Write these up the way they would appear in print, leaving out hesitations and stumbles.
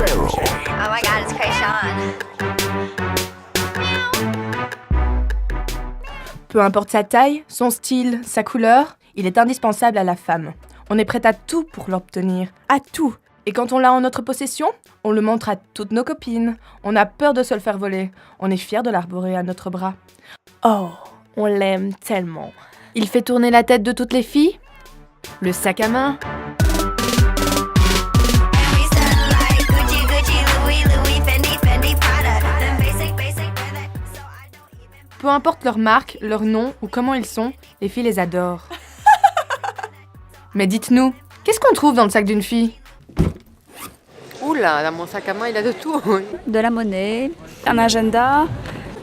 Oh my god, it's Krayshawn. Peu importe sa taille, son style, sa couleur, il est indispensable à la femme. On est prête à tout pour l'obtenir, à tout. Et quand on l'a en notre possession, on le montre à toutes nos copines. On a peur de se le faire voler. On est fiers de l'arborer à notre bras. Oh, on l'aime tellement. Il fait tourner la tête de toutes les filles. Le sac à main. Peu importe leur marque, leur nom ou comment ils sont, les filles les adorent. Mais dites-nous, qu'est-ce qu'on trouve dans le sac d'une fille ? Oula, dans mon sac à main, il a de tout. De la monnaie, un agenda,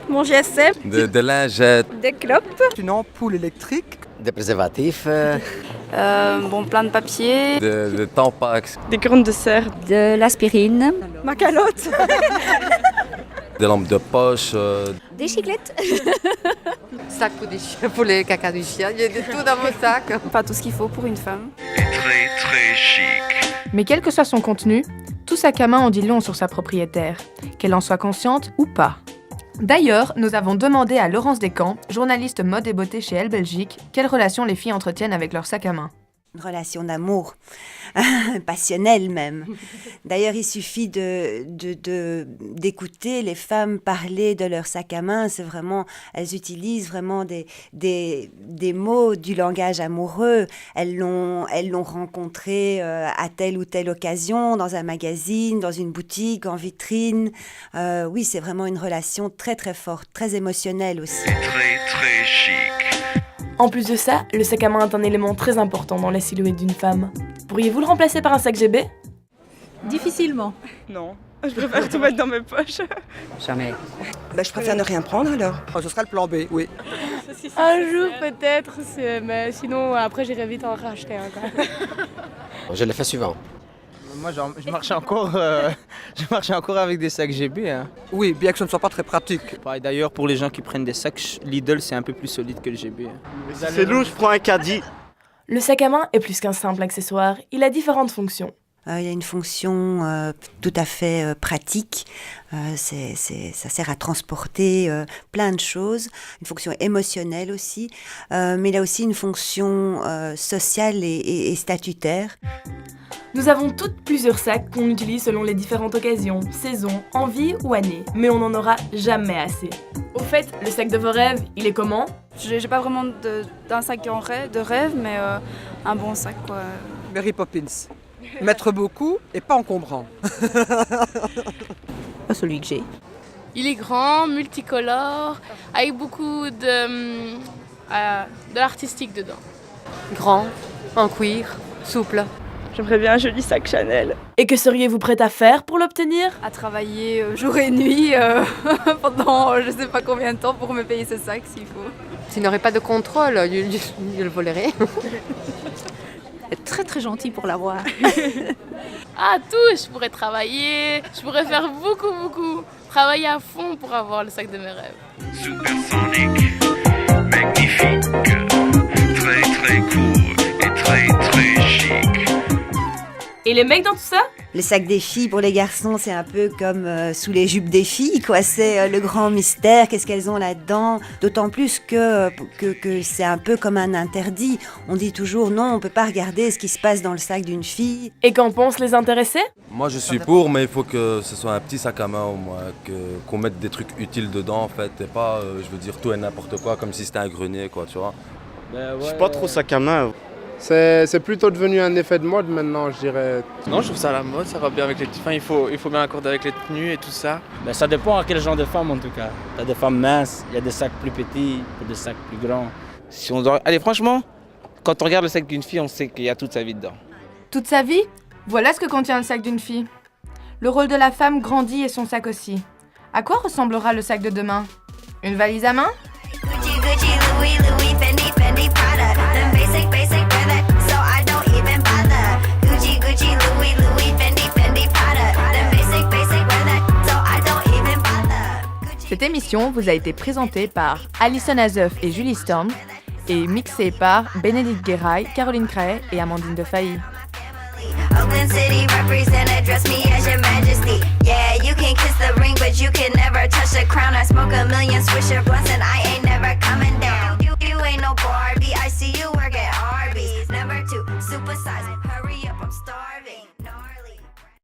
mon GSM, de lingette, des clopes, une ampoule électrique, des préservatifs, plein de papier, de Tampax, des cornes de serre, de l'aspirine, ma calotte, des lampes de poche, des chiclettes. Sac pour des chiens, pour les caca du chien, il y a de tout dans mon sac. Pas tout ce qu'il faut pour une femme. Très très chic. Mais quel que soit son contenu, tout sac à main en dit long sur sa propriétaire, qu'elle en soit consciente ou pas. D'ailleurs, nous avons demandé à Laurence Descamps, journaliste mode et beauté chez Elle Belgique, quelle relation les filles entretiennent avec leur sac à main. Une relation d'amour, passionnelle même. D'ailleurs, il suffit d'écouter les femmes parler de leur sac à main. C'est vraiment, elles utilisent vraiment des mots du langage amoureux. Elles l'ont rencontré à telle ou telle occasion, dans un magazine, dans une boutique, en vitrine. Oui, c'est vraiment une relation très très forte, très émotionnelle aussi. Très très chic. En plus de ça, le sac à main est un élément très important dans la silhouette d'une femme. Pourriez-vous le remplacer par un sac GB ? Difficilement. Non, je préfère tout mettre dans mes poches. Jamais. Je préfère ne rien prendre alors. Ce sera le plan B, oui. Un jour peut-être, mais sinon après j'irai vite en racheter un. Je le fais souvent. Moi, je marchais encore avec des sacs GB. Hein. Oui, bien que ce ne soit pas très pratique. Pareil, d'ailleurs, pour les gens qui prennent des sacs, Lidl, c'est un peu plus solide que le GB. Hein. C'est lourd, je prends un caddie. Le sac à main est plus qu'un simple accessoire, il a différentes fonctions. Il y a une fonction tout à fait pratique, ça sert à transporter plein de choses, une fonction émotionnelle aussi, mais il a aussi une fonction sociale et statutaire. Nous avons toutes plusieurs sacs qu'on utilise selon les différentes occasions, saisons, envies ou années, mais on n'en aura jamais assez. Au fait, le sac de vos rêves, il est comment ? J'ai pas vraiment d'un sac de rêve, mais un bon sac quoi. Mary Poppins. Mettre beaucoup et pas encombrant. Pas celui que j'ai. Il est grand, multicolore, avec beaucoup de l'artistique dedans. Grand, en cuir, souple. J'aimerais bien un joli sac Chanel. Et que seriez-vous prête à faire pour l'obtenir ? À travailler jour et nuit pendant je sais pas combien de temps pour me payer ce sac s'il faut. S'il n'aurait pas de contrôle, je le volerais. Très très gentil pour l'avoir. Ah tout, je pourrais travailler, je pourrais faire beaucoup, travailler à fond pour avoir le sac de mes rêves. Supersonique, magnifique, très très cool et très très chic. Et les mecs dans tout ça ? Le sac des filles pour les garçons, c'est un peu comme sous les jupes des filles, quoi. C'est le grand mystère, qu'est-ce qu'elles ont là-dedans. D'autant plus que c'est un peu comme un interdit. On dit toujours non, on peut pas regarder ce qui se passe dans le sac d'une fille. Et qu'en pensent les intéressés ? Moi je suis pour, mais il faut que ce soit un petit sac à main au moins, qu'on mette des trucs utiles dedans en fait, et pas, je veux dire, tout et n'importe quoi, comme si c'était un grenier quoi, tu vois. Je suis pas trop sac à main. C'est plutôt devenu un effet de mode maintenant, je dirais. Non, je trouve ça à la mode, ça va bien avec les petites femmes, il faut bien accorder avec les tenues et tout ça. Ben, ça dépend à quel genre de femme en tout cas. Il y a des femmes minces, il y a des sacs plus petits, des sacs plus grands. Si on doit... Allez, franchement, quand on regarde le sac d'une fille, on sait qu'il y a toute sa vie dedans. Toute sa vie ? Voilà ce que contient le sac d'une fille. Le rôle de la femme grandit et son sac aussi. À quoi ressemblera le sac de demain ? Une valise à main ? Cette émission vous a été présentée par Alison Azeuf et Julie Storm et mixée par Bénédicte Guéraille, Caroline Craet et Amandine Defailly. Oakland City represent, address me as your majesty. million swisher blunts and I ain't